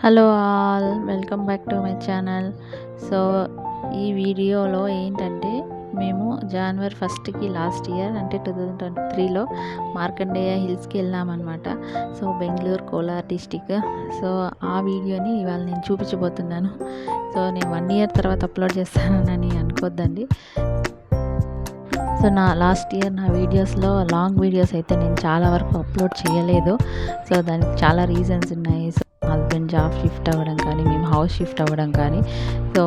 Hello all, welcome back to my channel. So ఈ వీడియోలో ఏంటంటే మేము జనవరి 1కి లాస్ట్ ఇయర్ అంటే 2023లో మార్కండేయ హిల్స్కి వెళ్ళామన్నమాట. So Bengaluru Kolar district. So ఆ వీడియోని ఇవాళ నేను చూపించబోతున్నాను. సో నేను 1 ఇయర్ తర్వాత అప్లోడ్ చేస్తానని అనుకోద్దండి. సో లాస్ట్ ఇయర్ నా వీడియోస్లో లాంగ్ వీడియోస్ అయితే నేను చాలా వరకు అప్లోడ్ చేయలేదు. సో దానికి చాలా రీజన్స్ ఉన్నాయి. సో హస్బెండ్ జాబ్ షిఫ్ట్ అవ్వడం కానీ, మేము హౌస్ షిఫ్ట్ అవ్వడం కానీ, సో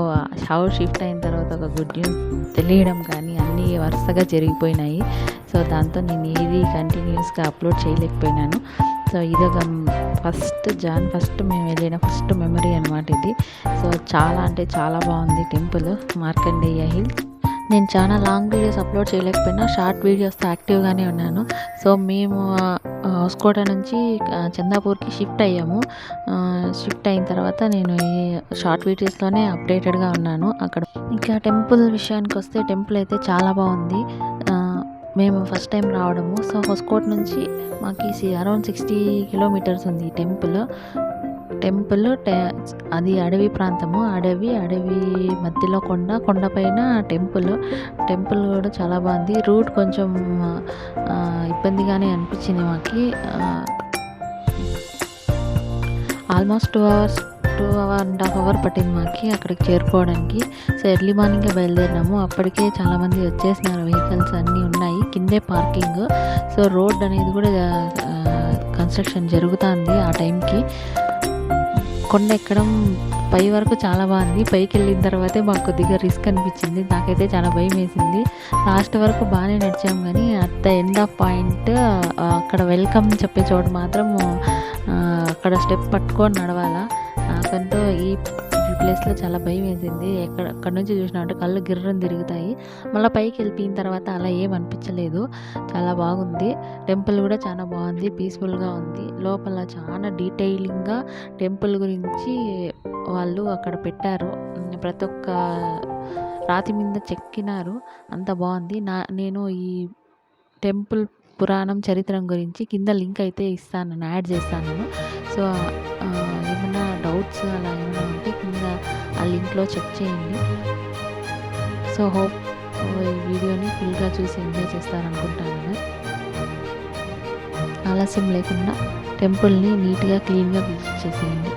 హౌస్ షిఫ్ట్ అయిన తర్వాత ఒక గుడ్ న్యూస్ తెలియడం కానీ అన్నీ వరుసగా జరిగిపోయినాయి. సో దాంతో నేను ఏది కంటిన్యూస్గా అప్లోడ్ చేయలేకపోయినాను. సో ఇదొక జాన్ ఫస్ట్ మేము వెళ్ళిన ఫస్ట్ మెమరీ అనమాట ఇది. సో చాలా అంటే చాలా బాగుంది టెంపుల్ మార్కండేయ హిల్స్. నేను చాలా లాంగ్ వీడియోస్ అప్లోడ్ చేయలేకపోయినా షార్ట్ వీడియోస్తో యాక్టివ్గానే ఉన్నాను. సో మేము హౌస్కోట నుంచి చందాపూర్కి షిఫ్ట్ అయ్యాము. షిఫ్ట్ అయిన తర్వాత నేను ఈ షార్ట్ వీడియోస్లోనే అప్డేటెడ్గా ఉన్నాను. అక్కడ ఇంకా టెంపుల్ విషయానికి వస్తే టెంపుల్ అయితే చాలా బాగుంది. మేము ఫస్ట్ టైం రావడము. సో హౌస్కోట్ నుంచి మాకు అరౌండ్ 60 కిలోమీటర్స్ ఉంది ఈ టెంపుల్. అది అడవి ప్రాంతము. అడవి మధ్యలో కొండపైన టెంపుల్ కూడా చాలా బాగుంది. రూట్ కొంచెం ఇబ్బందిగానే అనిపించింది మాకు. ఆల్మోస్ట్ 2.5 అవర్స్ పట్టింది మాకు అక్కడికి చేరుకోవడానికి. సో ఎర్లీ మార్నింగే బయలుదేరినాము. అప్పటికే చాలామంది వచ్చేసినారు, వెహికల్స్ అన్నీ ఉన్నాయి, కిందే పార్కింగ్. సో రోడ్ అనేది కూడా కన్స్ట్రక్షన్ జరుగుతుంది ఆ టైంకి. కొండ ఎక్కడం పై వరకు చాలా బాగుంది. పైకి వెళ్ళిన తర్వాతే మాకు కొద్దిగా రిస్క్ అనిపించింది. నాకైతే చాలా భయం వేసింది. లాస్ట్ వరకు బాగానే నడిచాం కానీ at the end of point అక్కడ వెల్కమ్ చెప్పే చోటు మాత్రం అక్కడ స్టెప్ పట్టుకొని నడవాలా. నాకంటూ ఈ ప్లేస్లో చాలా భయం వేసింది. అక్కడ నుంచి చూసినట్టు కళ్ళు గిర్రని తిరుగుతాయి. మళ్ళీ పైకి వెళ్ళిపోయిన తర్వాత అలా ఏం అనిపించలేదు. చాలా బాగుంది. టెంపుల్ కూడా చాలా బాగుంది, పీస్ఫుల్గా ఉంది. లోపల చాలా డీటెయిలింగ్గా టెంపుల్ గురించి వాళ్ళు అక్కడ పెట్టారు. ప్రతి ఒక్క రాతి మీద చెక్కినారు. అంత బాగుంది. నేను ఈ టెంపుల్ పురాణం చరిత్రం గురించి కింద లింక్ అయితే ఇస్తాను, యాడ్ చేస్తాను. సో ఏమైనా డౌట్స్ అలా ఏమైనా ఉంటే కింద ఆ లింక్లో చెక్ చేయండి. సో హోప్ ఈ వీడియోని ఫుల్గా చూసి ఎంజాయ్ చేస్తారనుకుంటాను. ఆలస్యం లేకుండా టెంపుల్ని నీట్గా క్లీన్గా విజిట్ చేసేయండి.